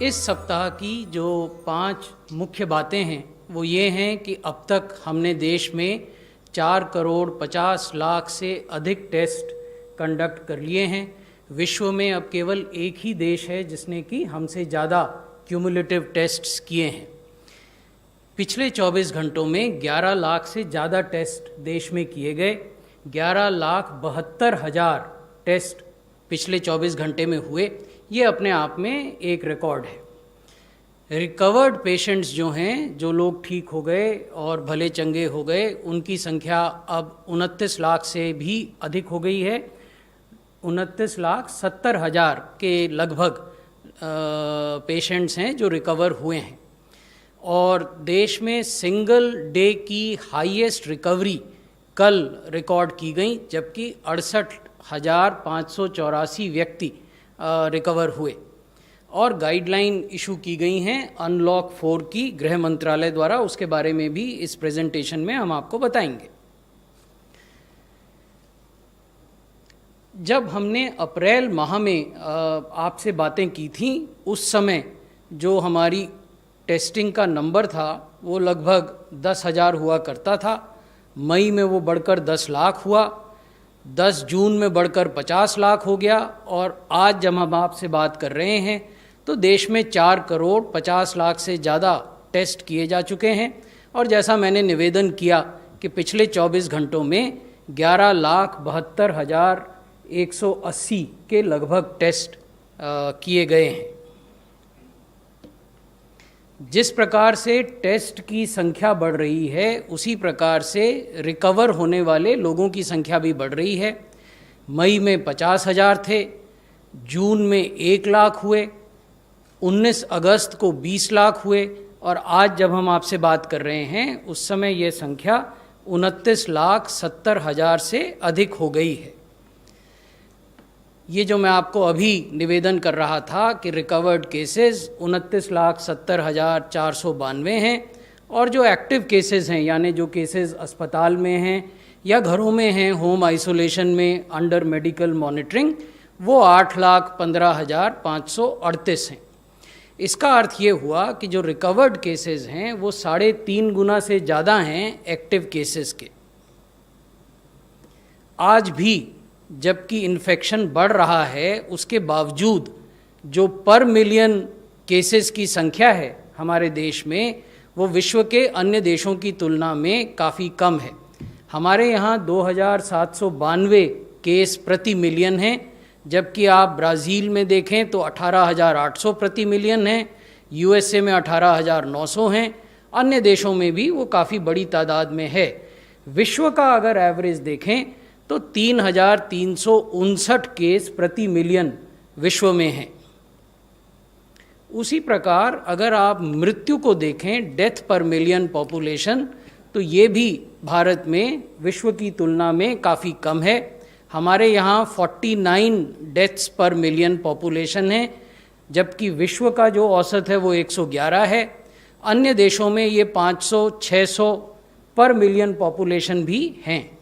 इस सप्ताह की जो 5 मुख्य बातें हैं वो ये हैं कि अब तक हमने देश में 4 करोड़ 50 लाख से अधिक टेस्ट कंडक्ट कर लिए हैं। विश्व में अब केवल एक ही देश है जिसने कि हमसे ज़्यादा क्यूमुलेटिव टेस्ट्स किए हैं। पिछले 24 घंटों में 11 लाख से ज़्यादा टेस्ट देश में किए गए। 11,72,000 टेस्ट पिछले 24 घंटे में हुए। ये अपने आप में एक रिकॉर्ड है। रिकवर्ड पेशेंट्स जो हैं, जो लोग ठीक हो गए और भले चंगे हो गए, उनकी संख्या अब 29 लाख से भी अधिक हो गई है। 29,70,000 के लगभग पेशेंट्स हैं जो रिकवर हुए हैं। और देश में सिंगल डे की हाईएस्ट रिकवरी कल रिकॉर्ड की गई, जबकि 68,584 व्यक्ति रिकवर हुए। और गाइडलाइन इशू की गई हैं अनलॉक 4 की गृह मंत्रालय द्वारा। उसके बारे में भी इस प्रेजेंटेशन में हम आपको बताएंगे। जब हमने अप्रैल माह में आपसे बातें की थी, उस समय जो हमारी टेस्टिंग का नंबर था वो लगभग 10,000 हुआ करता था। मई में वो बढ़कर 10 लाख हुआ, 10 जून में बढ़कर 50 लाख हो गया, और आज जब हम आपसे बात कर रहे हैं तो देश में 4 करोड़ 50 लाख से ज़्यादा टेस्ट किए जा चुके हैं। और जैसा मैंने निवेदन किया कि पिछले 24 घंटों में 11,72,180 के लगभग टेस्ट किए गए हैं। जिस प्रकार से टेस्ट की संख्या बढ़ रही है, उसी प्रकार से रिकवर होने वाले लोगों की संख्या भी बढ़ रही है। मई में 50,000 थे, जून में 1 लाख हुए, 19 अगस्त को 20 लाख हुए, और आज जब हम आपसे बात कर रहे हैं उस समय ये संख्या 29,70,000 से अधिक हो गई है। ये जो मैं आपको अभी निवेदन कर रहा था कि रिकवर्ड केसेस 29,70,492 हैं, और जो एक्टिव केसेस हैं, यानी जो केसेस अस्पताल में हैं या घरों में हैं, होम आइसोलेशन में अंडर मेडिकल मॉनिटरिंग, वो 8,15,538 हैं। इसका अर्थ ये हुआ कि जो रिकवर्ड केसेस हैं वो 3.5 गुना से ज़्यादा हैं एक्टिव केसेस के। आज भी जबकि इन्फेक्शन बढ़ रहा है, उसके बावजूद जो पर मिलियन केसेस की संख्या है हमारे देश में, वो विश्व के अन्य देशों की तुलना में काफ़ी कम है। हमारे यहाँ 2,792 केस प्रति मिलियन हैं, जबकि आप ब्राज़ील में देखें तो 18,800 प्रति मिलियन हैं, यूएसए में 18,900 हैं, अन्य देशों में भी वो काफ़ी बड़ी तादाद में है। विश्व का अगर एवरेज देखें तो 3,359 केस प्रति मिलियन विश्व में हैं। उसी प्रकार अगर आप मृत्यु को देखें, डेथ पर मिलियन पॉपुलेशन, तो ये भी भारत में विश्व की तुलना में काफ़ी कम है। हमारे यहाँ 49 डेथ्स पर मिलियन पॉपुलेशन है, जबकि विश्व का जो औसत है वो 111 है। अन्य देशों में ये 500-600 पर मिलियन पॉपुलेशन भी हैं।